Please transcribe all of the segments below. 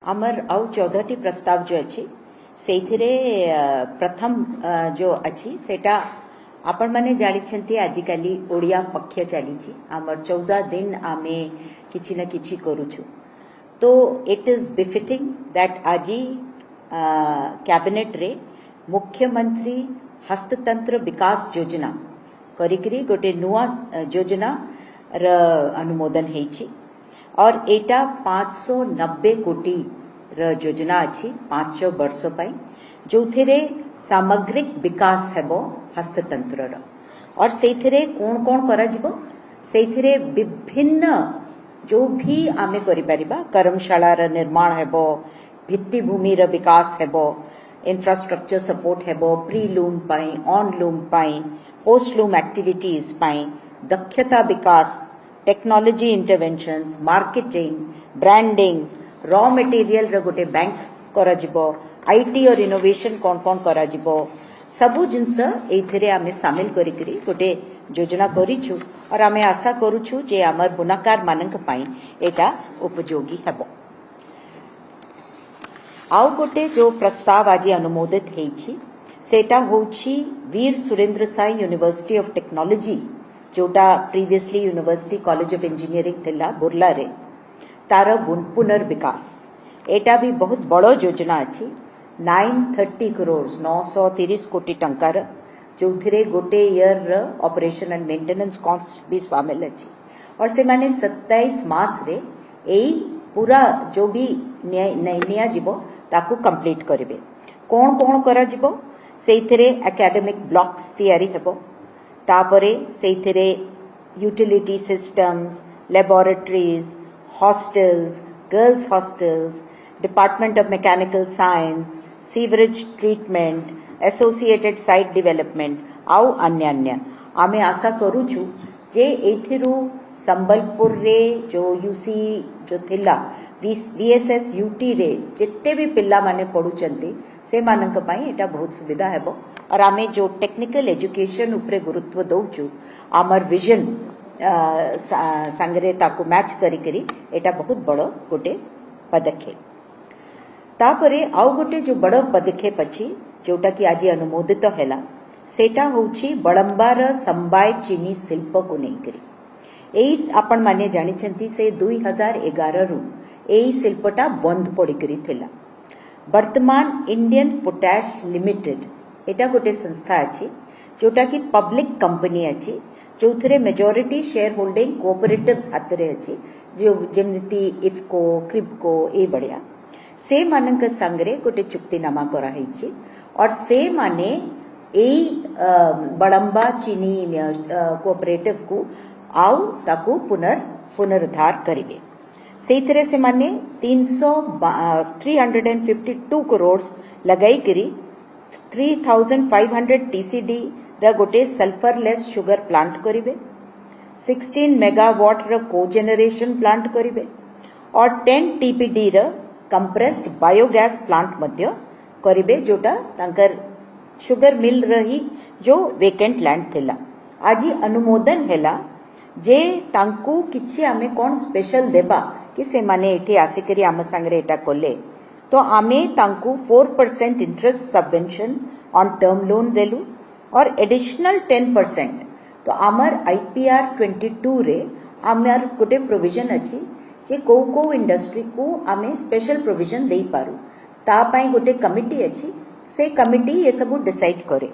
आमर आउ 14टी प्रस्ताव जो अच्छी से प्रथम जो अच्छी सेटा आपण माने जानी आजिकाली ओडिया पक्ष चली आमर 14 दिन आमे किछि न किछि करूछु तो इट इज बिफिटिंग दैट आज कैबिनेट रे मुख्यमंत्री हस्ततंत्र विकास योजना करिकरी गोटे नुआ योजना र अनुमोदन हेछि और एटा 590 कोटी योजना अच्छी 5 वर्ष पाई जो थिरे सामग्रिक विकास हेबो हस्ततंत्र और से कौन कौन करा जिवो से विभिन्न जो भी आमे करि परिबा कर्मशाला निर्माण हेबो भित्तिभूमि विकास हेबो इंफ्रास्ट्रक्चर सपोर्ट हेबो प्री लूम पाई ऑन लूम पाई पोस्ट लूम एक्टिविटीज पाई दक्षता विकास technology interventions marketing branding raw material रे गोटे बैंक करा जिवो आईटी और इनोवेशन कौन कौन करा जिवो सबु जिनस एथिरे आमे शामिल करिकरी गोटे योजना करिछु और आमे आशा करूछु जे हमर बुनाकार मानक पई एटा उपयोगी हेबो। आउ गोटे जो प्रस्ताव आज अनुमोदित हेछि सेटा होछि Veer Surendra Sai university of technology जोटा previously university college of engineering थिला बुर्ला रे तार पुनर्विकास एटा भी बहुत बड़ो योजना अच्छी 930 करोड़ 930 कोटी टंकार जो थिरे गोटे year operation and maintenance cost भी शामिल अच्छी और से माने 27 मास रे एई पूरा जो भी निया जीवो ताकू कंप्लीट करिवे कौन कौन करा जीवो सेइथिरे एकेडमिक ब्लॉक्स तैयारी हेबो तापरे सेइथिरे utility systems laboratories hostels girls hostels department of mechanical science sewerage treatment associated site development आउ अन्य अन्य आमे आशा करूछु जे एथिरु संबलपुर रे जो यूसी जो थिला बीएसएस यूटी रे जिते भी पिल्ला माने पढुचंती से मानक पई एटा बहुत सुविधा हेबो और आमे जो टेक्निकल एजुकेशन उपरे गुरुत्व दउछु आमर विजन संगरे ताको मैच करी करी एटा बहुत बड़ो गोटे पदक्षेप तापरे आउ गोटे जो बड़ो पदक्षेप अछि जोटा कि आज अनुमोदित हैला सेटा होछि बड़ंबार संबाय चीनी शिल्प को नै करी एई आपण माने जानि छंती से 2011 रु एई शिल्पटा बंद पड़ी करी थिला वर्तमान इंडियन पोटैश लिमिटेड एटा गोटे संस्था अछि जोटा कि पब्लिक कंपनी अछि जो थरे मेजॉरिटी शेयर होल्डिंग कोऑपरेटिव्स हातरे अछि जो जेमति इफको क्रिप्को ए बढिया से मानक संगरे गोटे चुक्तिनामा करा हेछि और से माने एई बड़ंबा चीनी कोऑपरेटिव को आउ ताकू पुनरुद्धार करिवे सेइथरे से माने 352 करोड़ लगाई करी 3500 टीसीडी रा गोटे सल्फरलेस शुगर प्लांट करिवे 16 मेगावाट रा कोजेनरेशन प्लांट करिवे और 10 टीपीडी रा कंप्रेस्ड बायोगैस प्लांट मध्य करिवे जोटा तांकर शुगर मिल रही जो वेकेंट लैंड थिला आज अनुमोदन हैला जे तांकू किछि आमे कोन स्पेशल देबा कि से माने एठी आसिकरी आम संगरे एटा कोले तो आमे तांकू 4% interest subvention on term loan देलु और एडिशनल 10% तो आमर आईपीआर 22 रे आमर गोटे प्रोविजन अछि जे को इंडस्ट्री को आमे स्पेशल प्रोविजन देई पारू ता पई गोटे कमिटी अछि से कमिटी ये सब डिसाइड करे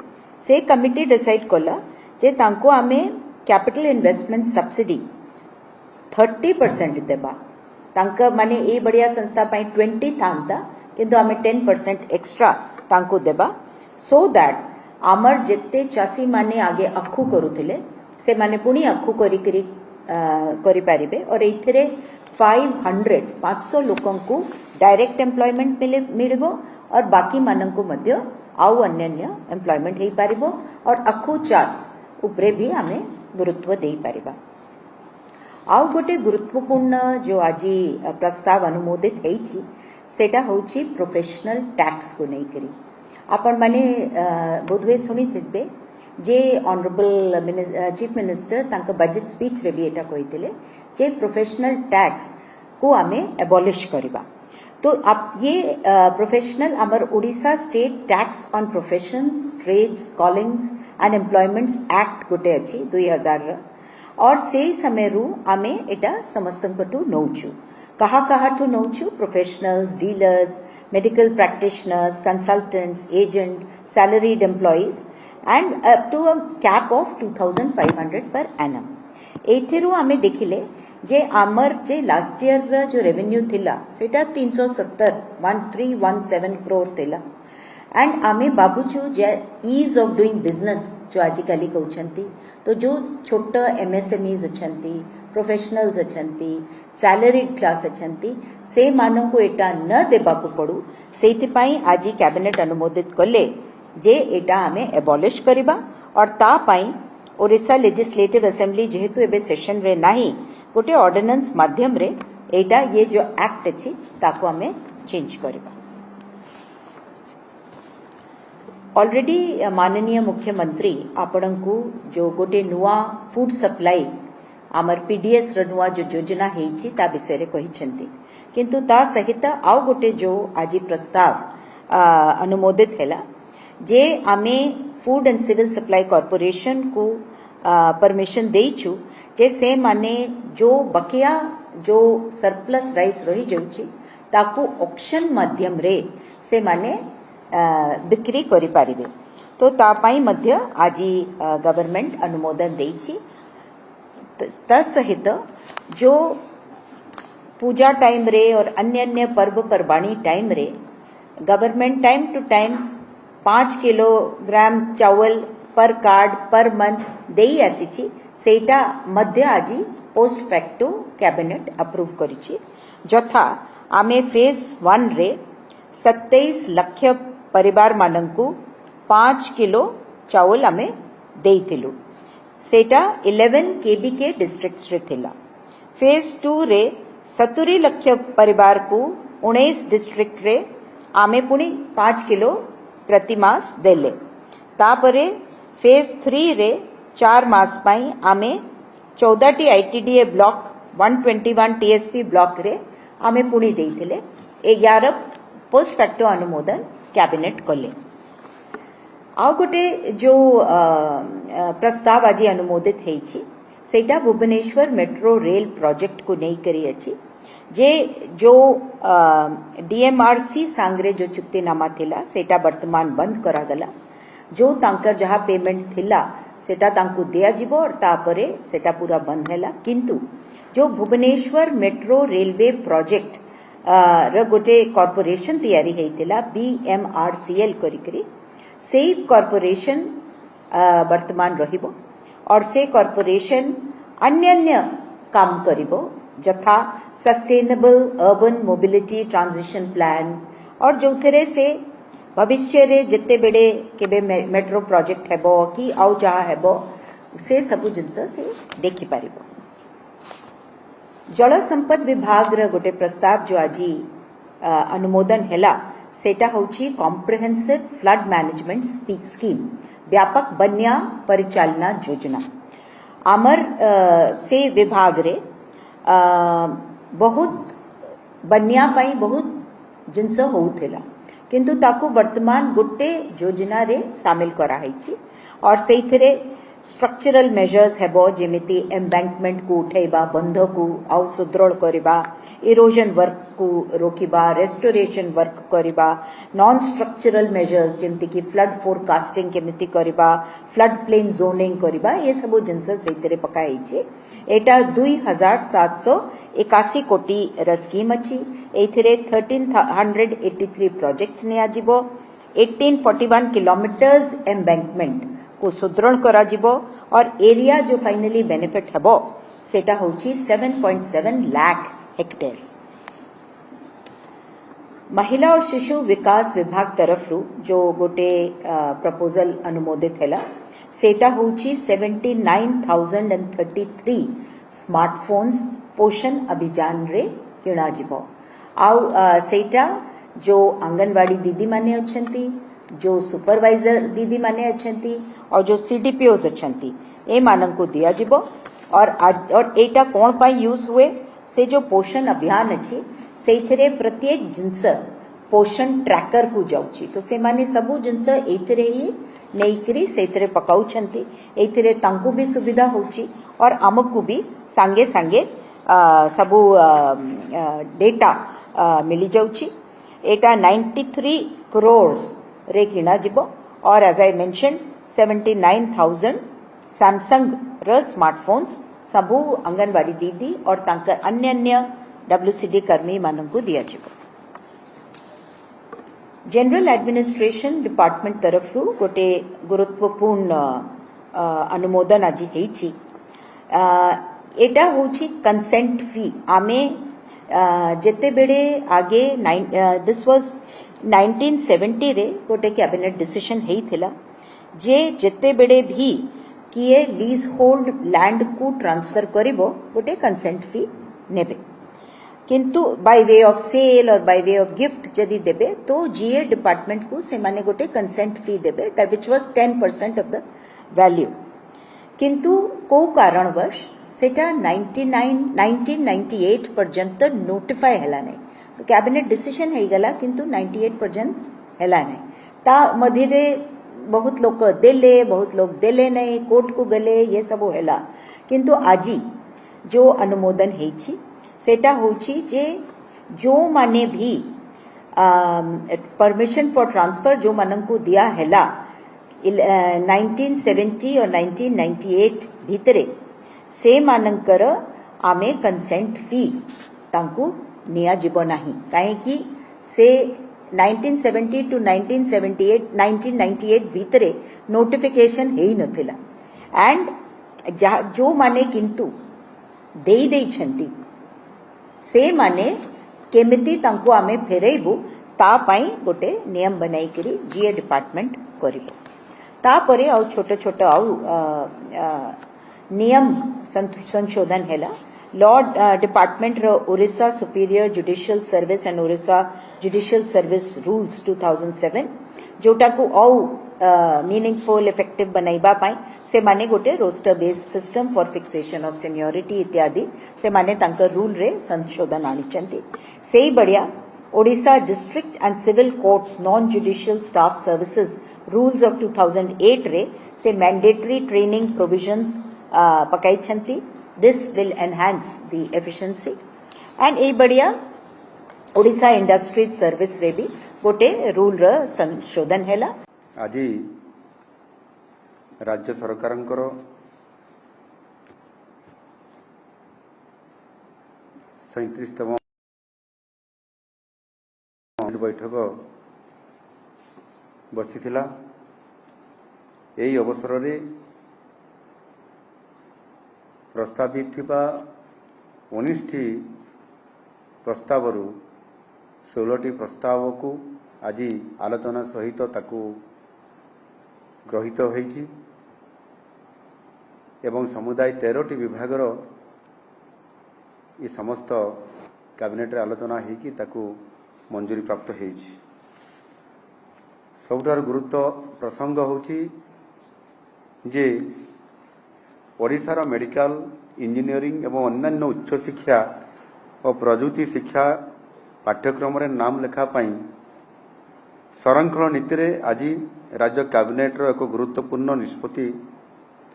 से कमिटी डिसाइड कला जे तांको आमे कैपिटल इन्वेस्टमेंट सब्सिडी 30% देबा तांक माने ए बढ़िया संस्था पई 20 थांता किंतु आमे 10% एक्स्ट्रा तांको देबा सो दैट आमर जेते चासी माने आगे अखु करूथिले से माने पुणी अखु करी पारिबे और एथिरे 500 लोकन को डायरेक्ट एम्प्लॉयमेंट मिलबो और बाकी मानन को मध्य आउ अन्य एम्प्लॉयमेंट हेई पारिबो और अखु चास उपरे भी आमे गुरुत्व देई पारिबा। आउ गोटे गुरुत्वपूर्ण जो आज प्रस्ताव अनुमोदित हेछि सेटा होछि प्रोफेशनल टैक्स को नै करी आपण माने बोधवे सुनी थिबे जे ऑनरेबल चीफ मिनिस्टर तांका बजेट स्पीच रे भी एटा कहिथिले जे प्रोफेशनल टैक्स को आमे एबॉलिश करबा तो आप ये प्रोफेशनल अमर Odisha state tax on professions trades callings and employments act गोटे अच्छी 2000 और से समय रु आमे एटा समस्तंकटू नौचु कहा ठू नौचु professionals dealers medical practitioners consultants agent salaried employees and up to a cap of 2500 per annum एथिरु आमे देखिले जे आमर जे लास्ट ईयर जो रेवेन्यू थिला सेटा 1317 करोड़ थिला एंड आमे बाबुचु जे ईज ऑफ डूइंग बिजनेस जो आजिकाली कहउछंती तो जो छोट एमएसएमईज अछंती प्रोफेशनल्स अछंती सैलरीड क्लास अछंती से मानन को एटा न देबाकू पड़ू सेति पई आजि कैबिनेट अनुमोदित कले जे एटा आमे एबॉलिश करिबा और ता पई ओडिशा लेजिस्लेटिव असेंबली जेहेतु एबे सेशन रे नाही गोटे ऑर्डिनेंस माध्यम रे एटा ये जो एक्ट अछि ताको हमें चेंज करबा ऑलरेडी माननीय मुख्यमंत्री आपणकू जो गोटे नुआ फूड सप्लाई आमर पीडीएस र नुआ जो योजना हेछि ता विषय रे कहिसेंती किंतु ता सहित आउ गोटे जो आज प्रस्ताव अनुमोदित हैला जे आमे food and civil supply corporation को परमिशन देइछु जे से माने जो बकिया जो सरप्लस राइस रही जाउची ताकू ऑक्शन माध्यम रे से माने बिक्री करि पारिबे तो ता पाई मध्य आजी गवर्नमेंट अनुमोदन देइछि तत्सहित जो पूजा टाइम रे और अन्य अन्य पर्व परबाणी टाइम रे government time to time 5 kilogram चावल पर कार्ड पर मंथ देई आसीछि सेटा मध्य आजी पोस्ट फैक्टो कैबिनेट अप्रूव करिछि जथा आमे फेज 1 रे 27 लाख परिवार मानंकु 5 किलो चावल आमे देइथिलु सेटा 11 केबी के डिस्ट्रिक्ट्स रे थिला फेज 2 रे 70 लाख परिवार को 19 डिस्ट्रिक्ट रे आमे पुणी 5 किलो प्रति मास देले तापरे फेज 3 रे 4 मास पाई आमे 14 T ITDA block 121 TSP block रे आमे पुणी देइथिले 11 पोस्ट फैक्टो अनुमोदन कैबिनेट कले आ गोटे जो प्रस्ताव आज अनुमोदित हेछि सेटा भुवनेश्वर मेट्रो रेल प्रोजेक्ट को नहीं करी अछि जे जो डीएमआरसी सांगरे जो चुक्तिनामा थिला सेटा वर्तमान बंद करा गला जो तांकर जहा पेमेंट थिला सेटा तांकु दिया जिवो और तापरे सेटा पूरा बंद हैला किंतु जो भुवनेश्वर मेट्रो रेलवे प्रोजेक्ट र गोटे कॉर्पोरेशन तैयारी हेतिला बीएमआरसीएल करिकरी से कॉर्पोरेशन वर्तमान रहिबो और से कॉर्पोरेशन अन्य अन्य काम करिबो जथा sustainable urban mobility transition plan और जो थेरे से भविष्य रे जिते बेड़े केबे मेट्रो प्रोजेक्ट हेबो कि आउ जहा हेबो से सबु जिनस से देखि पारिबो जल संपद विभाग र गोटे प्रस्ताव जो आजी अनुमोदन हैला सेटा होची कॉम्प्रिहेंसिव फ्लड मैनेजमेंट स्कीम व्यापक बन्या परिचालना योजना आमर से विभाग रे बहुत बन्या पाई बहुत जिनस होउथिला किंतु ताकू वर्तमान गोटे योजना रे शामिल करा हैछि और सेइथरे स्ट्रक्चरल मेजर्स हेबो जेमिति एम्बैंकमेंट को उठेबा बंध को आउ सुदृढ़ करिबा इरोजन वर्क को रोकिबा रेस्टोरेशन वर्क करिबा नॉन स्ट्रक्चरल मेजर्स जेमिति कि फ्लड फोरकास्टिंग केमिति करिबा फ्लड प्लेन जोनिंग करिबा ये सब जिनस सेइथरे पकाई छै एटा 2781 कोटी र स्कीम अछि एथिरे 1383 प्रोजेक्ट्स ने आजिबो 1841 किलोमीटर्स एम्बैंकमेंट को सुदृढ़ करा जिवो और एरिया जो फाइनली बेनिफिट हेबो सेटा होची 7.7 लाख हेक्टेयर्स महिला और शिशु विकास विभाग तरफ रु जो गोटे प्रपोजल अनुमोदित हैला सेटा होची 79,033 स्मार्टफोन्स पोषण अभियान रे किणा जिवो आउ सेटा जो आंगनवाड़ी दीदी माने अछंती जो सुपरवाइजर दीदी माने अछंती और जो सीडीपीओस अछंती ए मानन को दिया जिवो और एटा कोन पाई यूज हुए से जो पोषण अभियान अछि सेइथिरे प्रत्येक जिनस पोषण ट्रैकर को जाउची तो से माने सबु जिनस एथिरे ही नेइकरी सेथिरे पकाउछंती एथिरे तांकु भी सुविधा होची और आमकु भी सांगे सांगे सबु डेटा मिली जाउची एटा 93 crores रे किना जिवो और एज आई मेंशन 79,000 सैमसंग र स्मार्टफोन्स सबु अंगनवाड़ी दीदी और तांकर अन्य अन्य WCD कर्मी मानकु दिया जिवो जनरल एडमिनिस्ट्रेशन डिपार्टमेंट तरफ गोटे गुरुत्वपूर्ण अनुमोदन आज हेछि एटा होछि कंसेंट फी आमे जेते बेड़े आगे दिस वाज 1970 रे गोटे कैबिनेट डिसीजन हेइथिला जे जेते बेड़े भी किए लीज होल्ड लैंड को ट्रांसफर करिवो गोटे कंसेंट फी नेबे किंतु बाय वे ऑफ सेल और बाय वे ऑफ गिफ्ट जदि देबे तो जीए डिपार्टमेंट को से माने गोटे कंसेंट फी देबे which was 10% of the value किंतु को कारणवश सेटा 1998 पर्यंत नोटिफाई हैला नै तो कैबिनेट डिसीजन हे गला किंतु 98 पर्यंत हैला नै ता मधिरे बहुत लोग देले नै कोर्ट को गले ये सब हैला किंतु आजी जो अनुमोदन हेछि सेटा होछि जे जो माने भी परमिशन फॉर ट्रांसफर जो मानंकु दिया हैला 1970 और 1998 भितरे से मानंकर आमे कंसेंट फी तांकु निया जिवो नाही काहे कि से 1970 टू 1998 भितरे नोटिफिकेशन हेई नथिला एंड जो माने किंतु देई देई छंती से माने केमिति तांको आमे फेरेबु ता पाई गोटे नियम बनाई करी जीए डिपार्टमेंट करिबो ता परे आ छोटे छोटे आ नियम संशोधन हैला लॉ डिपार्टमेंट रो Odisha superior judicial service and Odisha judicial service rules 2007 जोटा को मीनिंगफुल इफेक्टिव बनाइबा पाई से माने गोटे roster based system for fixation of seniority इत्यादि से माने तांकर रूल रे संशोधन आनिचंती सेही बढ़िया Odisha district and civil courts non judicial staff services rules of 2008 रे से मैंडेटरी ट्रेनिंग प्रोविजंस पकाई छंती this will enhance the efficiency and a बढ़िया ओडिशा इंडस्ट्रीज सर्विस रे भी गोटे रूल र संशोधन हैला आज राज्य सरकारंकर सैंतीसतम बैठक बसीथिला एई अवसर रे प्रस्तावित थिबा 19टी प्रस्तावरु 16टी प्रस्ताव को आज आलोचना सहित ताकू ग्रहित होईछि एवं समुदाय 13टी विभागर ये समस्त कैबिनेट रे आलोचना हेकि ताकू मंजूरी प्राप्त होईछि सबुठार गुरुत्व प्रसंग होछि जे ओडिशार मेडिकल इंजीनियरिंग एवं अन्यान्य उच्च शिक्षा और प्रजुति शिक्षा पाठ्यक्रम रे नाम लेखा पाई संरक्षण नीति रे आज राज्य कैबिनेट रो एक गुरुत्वपूर्ण निष्पत्ति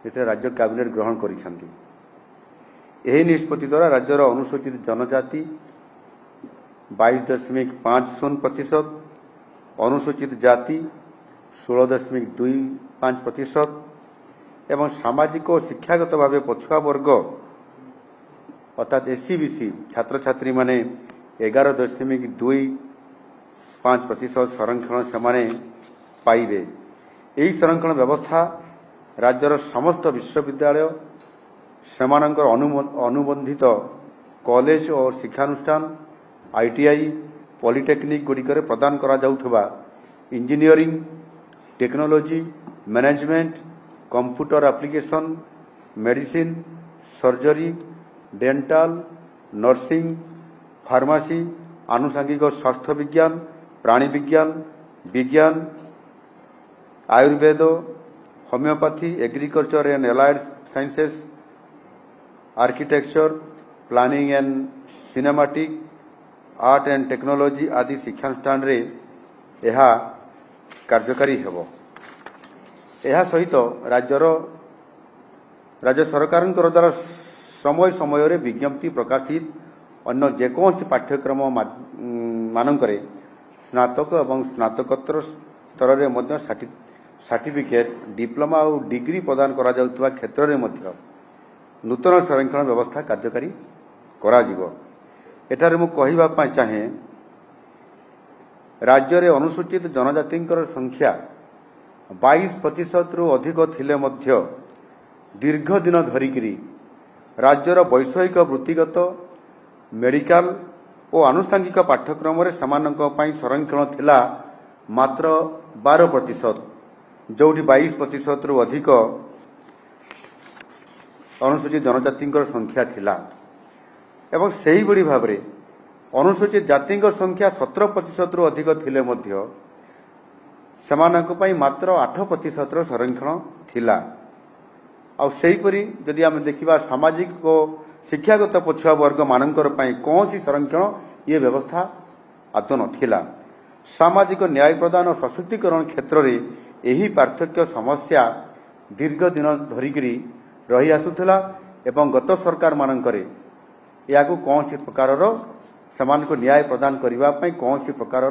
एते राज्य कैबिनेट ग्रहण करिसंती एही निष्पत्ति द्वारा राज्यर अनुसूचित जनजाति 22.50% अनुसूचित जाति 16.25% एवं सामाजिक और शिक्षागत भाव पछुआ वर्ग अर्थात एससीबीसी छात्र छात्री माने 11.25% संरक्षण से पाइबे यही संरक्षण व्यवस्था राज्यर समस्त विश्वविद्यालय सेमानंकर अनुबंधित कॉलेज और शिक्षानुष्ठान आईटीआई पॉलिटेक्निक गुड़िकर प्रदान करा जाउथबा engineering technology management computer application medicine surgery dental nursing pharmacy आनुषंगिक स्वास्थ्य विज्ञान प्राणी विज्ञान विज्ञान Ayurveda homeopathy agriculture and allied sciences architecture planning and cinematic art and technology आदि शिक्षानुष्ठान रे यह कार्यकारी हेबो। यह सहित राज्य सरकार द्वारा समय समय रे विज्ञप्ति प्रकाशित अन्य जेकोसी पाठ्यक्रम मानकरे स्नातक एवं स्नातकोत्तर स्तर रे मध्य सर्टिफिकेट डिप्लोमा और डिग्री प्रदान करा जाउतबा क्षेत्र रे मध्य नूतन संरक्षण व्यवस्था कार्यकारी करा जिवो। एठारे मु कहिबा पय चाहे राज्य रे अनुसूचित जनजाति संख्या 22% रु अधिक थिले मध्य दीर्घ दिन धरिकरी राज्यर वैषयिक वृत्तिगत मेडिकल और आनुषंगिक पाठ्यक्रम रे समानक पय संरक्षण थिला मात्र 12%, जोठी 22% रु अधिक अनुसूचित जनजाति संख्या थिला। एवं सही बड़ी भाव रे अनुसूचित जाति संख्या 17% रु अधिक थिले मध्य समानक पय मात्र 8% रो संरक्षण थिला। आ सेहीपरि जदि आम देखिबा सामाजिक और शिक्षागत पछुआ वर्ग मानकर पय कौन सी संरक्षण ये व्यवस्था आदौ नथिला। सामाजिक न्याय प्रदान और सशक्तिकरण क्षेत्र रे एही पार्थक्य समस्या दीर्घ दिन धरिकरी रही आसुथिला एवं गत सरकार मानकरे याकू कौन सी प्रकार समान को न्याय प्रदान करने कौन सी प्रकार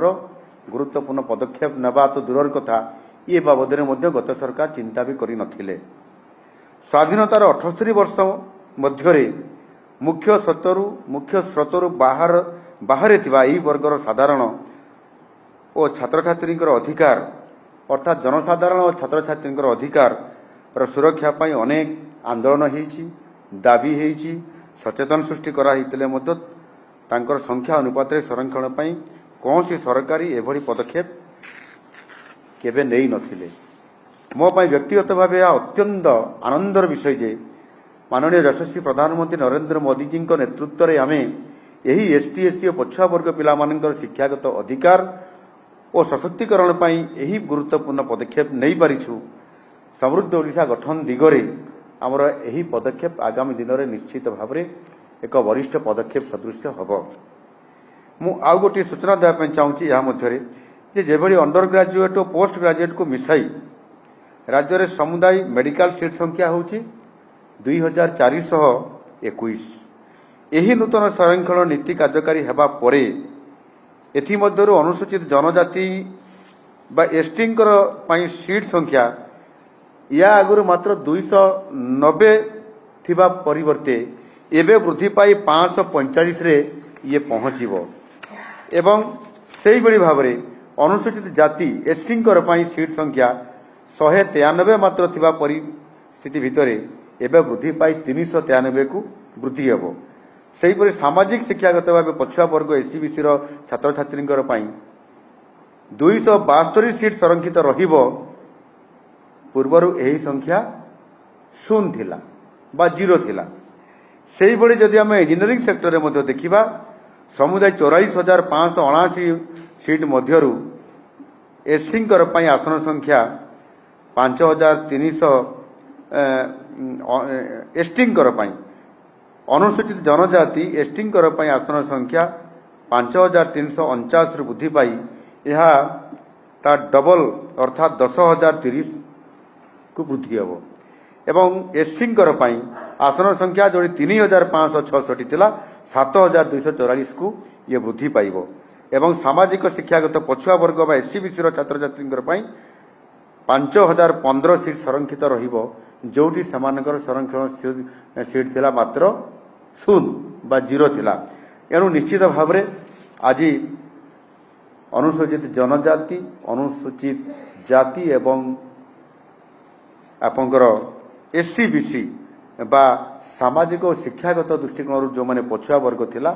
गुरुत्वपूर्ण पदक्षेप नवा तो दूर कथा ये बाबद में गत सरकार चिंता भी करि नथिले। स्वाधीनतार 78 वर्ष मध्य मुख्य स्रोतरु बाहर थिबा एही वर्गर साधारण और छात्र छात्री अधिकार अर्थात जनसाधारण और छात्र छात्री अधिकार सुरक्षा पाई अनेक आंदोलन होईछि, दाबी होईछि, सचेतन सृष्टि करा हितले मध्य तांकर संख्या अनुपात रे संरक्षण पाई कौन सी सरकारी एभली पदक्षेप केबे नेई नथिले। मो पाई व्यक्तिगत भाव अत्यंत आनंदर विषय जे माननीय यशस्वी प्रधानमंत्री नरेंद्र मोदी जी नेतृत्व में आमे यही एसटी एससी और पछुआ वर्ग पिला मानकर शिक्षागत अधिकार और सशक्तिकरण पाई यही गुरुत्वपूर्ण पदक्षेप नहीं पारिछु। समृद्ध ओडिशा गठन दिगरे आमर यही पदक्षेप आगामी दिन में निश्चित भाव में एक वरिष्ठ पदक्षेप सदृश हम। मु आउ गोटे सूचना देवाई चाहूँगी या मध्य जेभली अंडर ग्राजुएट और पोस्ट ग्राजुएट को मिसाई राज्य में समुदाय मेडिकल सीट संख्या होची 2421। यही नूतन संरक्षण नीति कार्यकारी हेबा परे एथिमध्यरु अनुसूचित जनजाति बा एसटी पई सीट संख्या या आगुरु मात्र 290 थिबा परिवर्ते एबे वृद्धि पाई 545 रे ये पहुंचीबो एवं सेही बड़ी भाव में अनुसूचित जाति एससी पई सीट संख्या 193 मात्र थिबा परिस्थिति भितरे एबे वृद्धि पाई 393 को वृद्धि हेबो। सेहीपरि सामाजिक शिक्षागत भाव पछुआ वर्ग एससीबीसी छात्र छात्री 272 सीट संरक्षित रहिबो। पूर्वरु एही संख्या 0 थिला बा 0 थिला। सेही भली जदि आम इंजीनियरिंग सेक्टर में मध्य देखिबा समुदाय 24,579 सीट मध्यरु एससी पई आसन संख्या 5,300 एसटी पई अनुसूचित जनजाति एसटी पई आसन संख्या 5,349 वृद्धि पाई यह ता डबल अर्थात 10,030 को वृद्धि हेब एवं एससी पई आसन संख्या जो 3,566 थिला 7,244 को ये वृद्धि पाइब एवं सामाजिक शिक्षागत पछुआ वर्ग बा एससीबीसी छात्र छात्री 5,015 सीट संरक्षित रहिबो जोटी समानकर संरक्षण सीट थिला मात्र 0 बा 0 थिला। एनु निश्चित भाव में आज अनुसूचित जनजाति अनुसूचित जाति एवं आपंकर एससीबीसी बा सामाजिक और शिक्षागत दृष्टिकोण जो माने पछुआ वर्ग थिला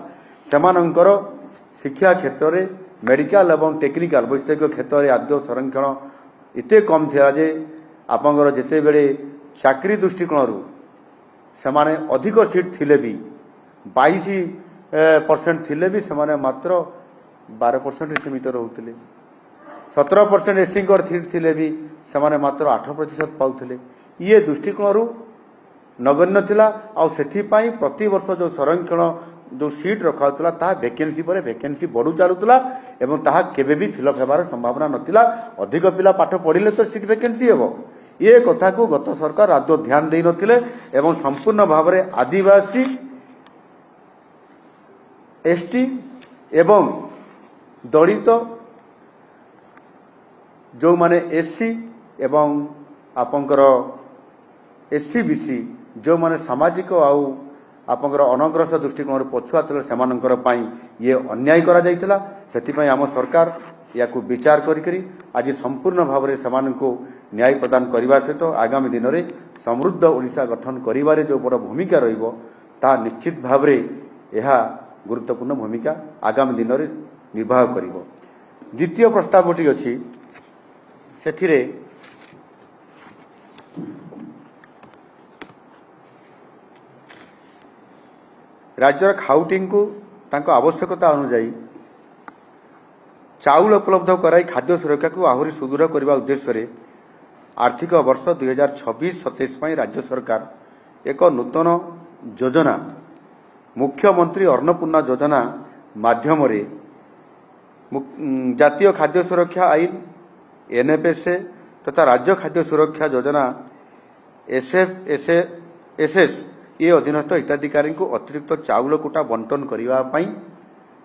सेमानंकर शिक्षा क्षेत्र में मेडिकल एवं टेक्निकल वैषयिक क्षेत्र में आद्य संरक्षण इते कम थिला जे आपंकर जेते बेले चाकरी दृष्टिकोण सेमाने अधिक सीट थिले भी 22% थिले भी सेमाने मात्र 12% सीमित रहउथिले। 17% एससी सीट थिले भी सेमाने मात्र 8% पाउथिले। ये दृष्टिकोण नगण्य थिला। आ सेथि पई प्रति वर्ष जो संरक्षण जो सीट रखा होता ताहा वैकेंसी पर वैकेंसी बढ़ू चलुला एवं ताहा केबे भी फिलअप हेबार संभावना नथिला अधिक पिला पाठ पढ़िले तो सीट वैकेंसी हेबो ये कथा को गत सरकार आदौ ध्यान दे नथिले एवं संपूर्ण भाव में आदिवासी एसटी एवं दलित जो माने एससी एवं आपंकर एससी बीसी जो माने सामाजिक आउ आपंकर अनग्रसर दृष्टिकोण पछुआ थे से ये अन्याय करा जाइथिला सेतिपई आम सरकार या विचार करी आज संपूर्ण भाव में से न्याय प्रदान करने सहित आगामी दिन में समृद्ध ओडिशा गठन करिबारे जो बड़ भूमिका रहिबो ता निश्चित भाव में यह गुरुत्वपूर्ण भूमिका आगामी दिन में निर्वाह करिबो। द्वितीय प्रस्तावटी अछि सेथिरे राज्यर खाउटिंग को तांको आवश्यकता अनुसार चाउल उपलब्ध कराई खाद्य सुरक्षा को आहरी सुदृढ़ करने उद्देश्य आर्थिक वर्ष 2026-27 राज्य सरकार एक नूतन योजना मुख्यमंत्री अन्नपूर्णा योजना माध्यम जातीय खाद्य सुरक्षा आईन एनएफएसए तथा राज्य खाद्य सुरक्षा योजना एसएस ये अधीनस्थ हिताधिकारी को अतिरिक्त चाउल कोटा बंटन करने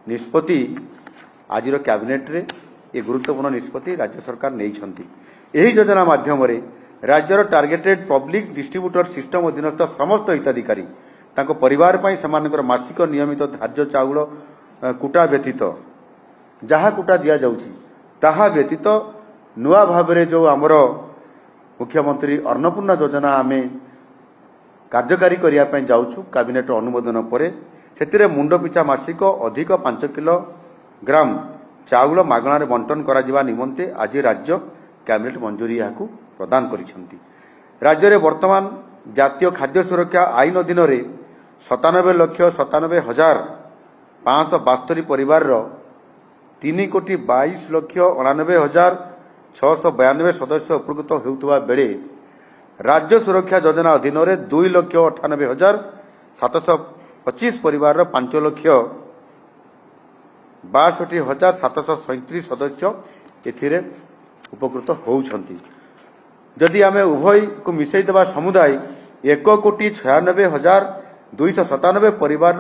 निष्पत्ति आज कैबिनेट रे ये गुरुत्वपूर्ण निष्पत्ति राज्य सरकार नहीं योजना माध्यम राज्यर टार्गेटेड पब्लिक डिस्ट्रीब्यूटर सिस्टम अधीनस्थ समस्त हिताधिकारी तांको परिवार पई समानकर मासिक नियमित धार्य चाउल कुटा व्यतीत जहा कुटा दिया जाउची ताहा व्यतीत नुआ भाबरे जो आमर मुख्यमंत्री अन्नपूर्णा योजना आमे कार्यकारी करने जाऊँ कैबिनेट अनुमोदन पर से मुंड पिछा मासिक अधिक 5 किलोग्राम चाउल मागणार बंटन करा निमंते आज राज्य कैबिनेट मंजूरी यह प्रदान करिसेंती। राज्य में वर्तमान जातीय खाद्य सुरक्षा आईन अधीन 97,97,572 परिवार 3,22,99,692 सदस्य उपकृत होउतबा बेले राज्य सुरक्षा योजना अधीन 2,98,725 परिवार 5,62,737 सदस्य एथिरे उपकृत होउछंती। जदि आमे उभय को मिसई देबा समुदाय 1,96,297 परिवार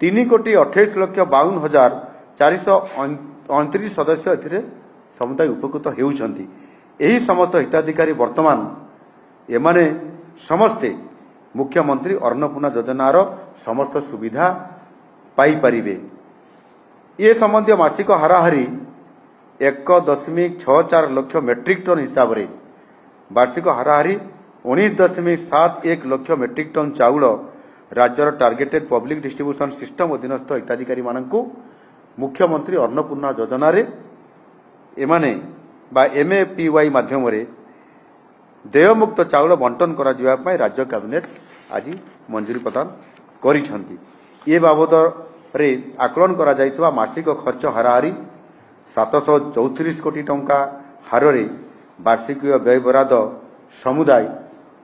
3,28,52,429 सदस्य एथिरे समुदाय उपकृत होउछंती। एही समस्त हिताधिकारी वर्तमान एमाने समस्ते मुख्यमंत्री अन्नपूर्णा योजनार समस्त सुविधा पाई परिबे। ये संबंधी मासिक हाराहारी 1.64 लाख मेट्रिक टन हिसाब रे वार्षिक हाराहारी 19.71 लाख मेट्रिक टन चाउल राज्यर टार्गेटेड पब्लिक डिस्ट्रीब्यूशन सिस्टम अधीनस्थ हिताधिकारी मानकु मुख्यमंत्री अन्नपूर्णा योजना रे एमाने बा एमएपीवाई माध्यम देयमुक्त चाउल बंटन करा राज्य कैबिनेट आज मंजूरी प्रदान करिसेंती। ये बाबद रे आकलन करा जाइतबा मासिक खर्च हाराहारी 734 कोटी टंका हार वार्षिक व्यय बराद समुदाय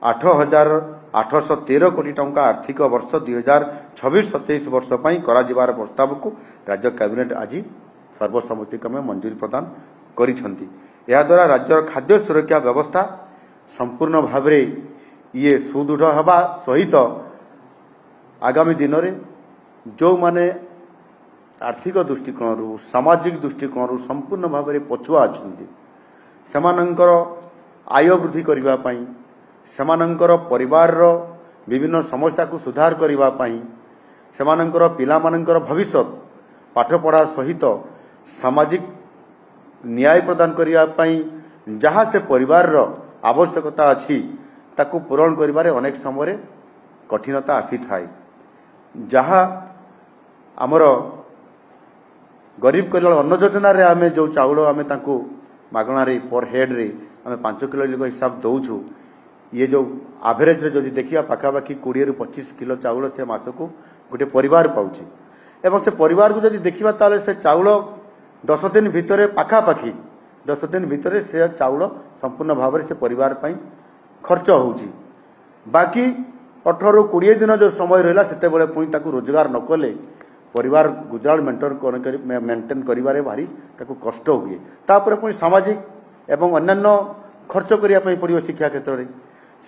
8,813 कोटी टंका आर्थिक वर्ष 2026-27 वर्ष पर कराजिबार प्रस्ताव को राज्य कैबिनेट आज सर्वसम्मतिक्रमे मंजूरी प्रदान करिसेंती। या द्वारा राज्य खाद्य सुरक्षा व्यवस्था संपूर्ण भाव में ये सुदृढ़ हवा सहित आगामी दिन में जो माने आर्थिक दृष्टिकोण सामाजिक दृष्टिकोण संपूर्ण भाव में पछुआ अच्छी सेमानंकर आय वृद्धि करने सेमानंकर परिवार विभिन्न समस्या को सुधार करने सेमानंकर पिलामानंकर भविष्य पाठपढ़ा सहित सामाजिक न्याय प्रदान करने जहाँ से परिवार आवश्यकता अच्छी ताकू पूरण करिबारे अनेक समय कठिनता आसी थाए। जहाँ आमर गरीब कल्याण अन्न योजना रे आमे जो चाउल आमे ताकू मागणारे पर हेड रे आमे 5 किलो हिसाब दौछु ये जो एवरेज रे जदि देखिया पाखापाखि 20 ରୁ 25 किलो चाउल से मासको गोटे परिवार पाउछि एवं से परिवार को जदि देखिबा ताले से चाउल 10 दिन भितरे पाखापाखि 10 दिन भितरे से चाउल संपूर्ण भाव से परिवार पई खर्च होउछि। बाकी 18 ରୁ 20 दिन जो समय रहा से पुणी रोजगार न कले परिवार गुजराण मेंटेन करिबारे भारी ताकू कष्ट हुए तापर पुणी सामाजिक एवं अन्यान्य खर्च करने पड़ो शिक्षा क्षेत्र में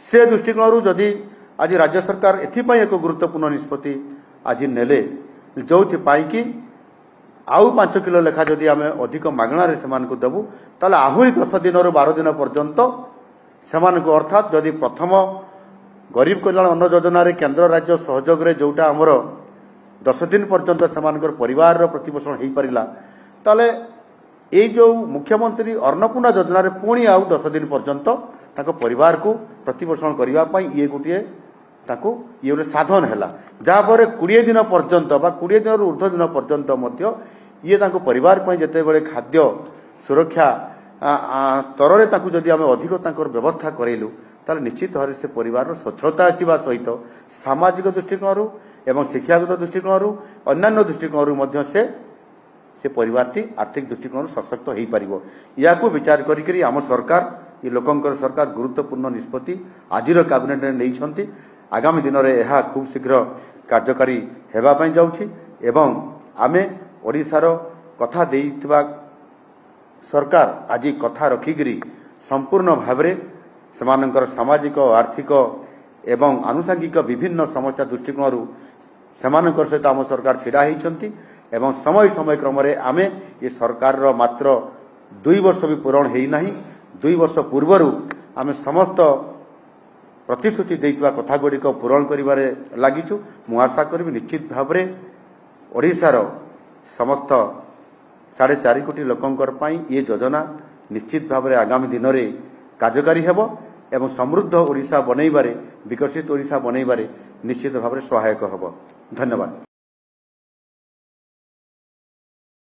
से दृष्टिकोण जदि आज राज्य सरकार एथिपाई एक गुरुत्वपूर्ण निष्पत्ति आज नेले जो कि आउ 5 किलो लेखा जदि आम अधिक मागणार से देवु ताले आहरी 10 दिन रु 12 दिन पर्यंत से अर्थात जदि प्रथम गरीब कल्याण अन्न योजना केंद्र राज्य सहयोग रे जोटा आमर 10 दिन पर्यंत से परिवार प्रतिपोषण हो पारा ताले ये जो मुख्यमंत्री अन्नपूर्णा योजना पुणी आउ 10 दिन पर्यंत परिवार को प्रतिपोषण करने ये गोटे ये गोटे साधन है जहाँपर 20 दिन पर्यंत 20 दिन ऊर्ध्व दिन पर्यंत ये परिवार जिते बड़े खाद्य सुरक्षा स्तर में जदि आम अधिक व्यवस्था करेलु ताले निश्चित भाव से परिवार स्वच्छता आसवा सहित सामाजिक दृष्टिकोण एवं शिक्षागत दृष्टिकोण अन्यान्य दृष्टिकोण से परिवारटी आर्थिक दृष्टिकोण सशक्त हो पार या विचार करी आम सरकार ये लोकंकर सरकार गुरुत्वपूर्ण निष्पत्ति आज कैबिनेट में नहीं आगामी दिन में यह खूब शीघ्र कार्यकारी होगापी जाऊँगी एवं आमे ओडिशार कथा देइथिबा सरकार आज कथा रखिकी संपूर्ण भाव सेमानंकर सामाजिक आर्थिक एवं आनुषंगिक विभिन्न समस्या दृष्टिकोण सेमानंकर सहित आम सरकार छिड़ा होती एवं समय समय क्रम आमे ये सरकार मात्र 2 वर्ष भी पूरण होना 2 वर्ष पूर्वर आमे समस्त प्रतिश्रुति देइथिबा कथा गुड़िक पूरण करिबारे लागिछु मु आशा करबी निश्चित भाव ओडिशार समस्त 4.5 कोटी लोकंकर पई ये योजना निश्चित भाव आगामी दिन में कार्यकारी हेबो एवं समृद्ध ओडिशा बनैबारे विकसित ओडिशा बनैबारे निश्चित भाव सहायक हेबो। धन्यवाद।